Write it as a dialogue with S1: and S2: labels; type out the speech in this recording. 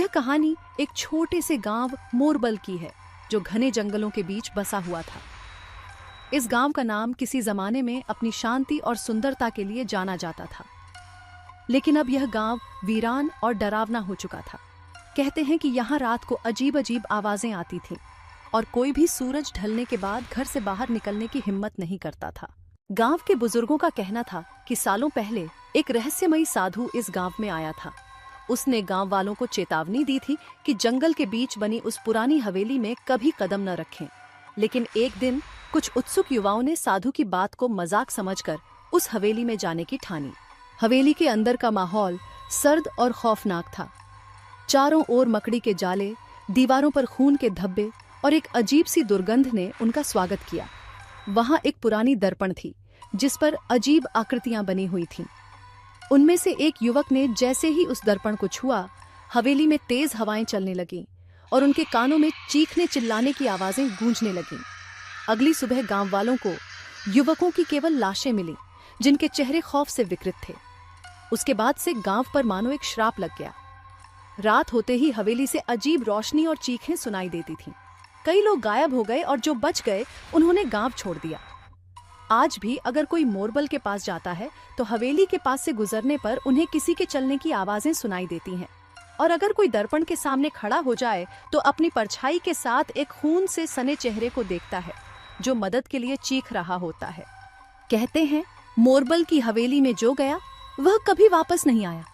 S1: यह कहानी एक छोटे से गांव मोरबल की है जो घने जंगलों के बीच बसा हुआ था। इस गांव का नाम किसी जमाने में अपनी शांति और सुंदरता के लिए जाना जाता था, लेकिन अब यह गांव वीरान और डरावना हो चुका था। कहते हैं कि यहाँ रात को अजीब अजीब आवाजें आती थीं और कोई भी सूरज ढलने के बाद घर से बाहर निकलने की हिम्मत नहीं करता था। गांव के बुजुर्गों का कहना था कि सालों पहले एक रहस्यमयी साधु इस गांव में आया था। उसने गांव वालों को चेतावनी दी थी कि जंगल के बीच बनी उस पुरानी हवेली में कभी कदम न रखें। लेकिन एक दिन कुछ उत्सुक युवाओं ने साधु की बात को मजाक समझकर उस हवेली में जाने की ठानी। हवेली के अंदर का माहौल सर्द और खौफनाक था। चारों ओर मकड़ी के जाले, दीवारों पर खून के धब्बे और एक अजीब सी दुर्गंध ने उनका स्वागत किया। वहां एक पुरानी दर्पण थी जिस पर अजीब आकृतियां बनी हुई थीं। उनमें से एक युवक ने जैसे ही उस दर्पण को छुआ, हवेली में तेज हवाएं चलने लगीं और उनके कानों में चीखने चिल्लाने की आवाजें गूंजने लगीं। अगली सुबह गांव वालों को युवकों की केवल लाशें मिलीं, जिनके चेहरे खौफ से विकृत थे। उसके बाद से गांव पर मानो एक श्राप लग गया। रात होते ही हवेली से अजीब रोशनी और चीखें सुनाई देती थीं। कई लोग गायब हो गए और जो बच गए उन्होंने गांव छोड़ दिया। आज भी अगर कोई मोरबल के पास जाता है तो हवेली के पास से गुजरने पर उन्हें किसी के चलने की आवाजें सुनाई देती हैं, और अगर कोई दर्पण के सामने खड़ा हो जाए तो अपनी परछाई के साथ एक खून से सने चेहरे को देखता है जो मदद के लिए चीख रहा होता है। कहते हैं मोरबल की हवेली में जो गया वह कभी वापस नहीं आया।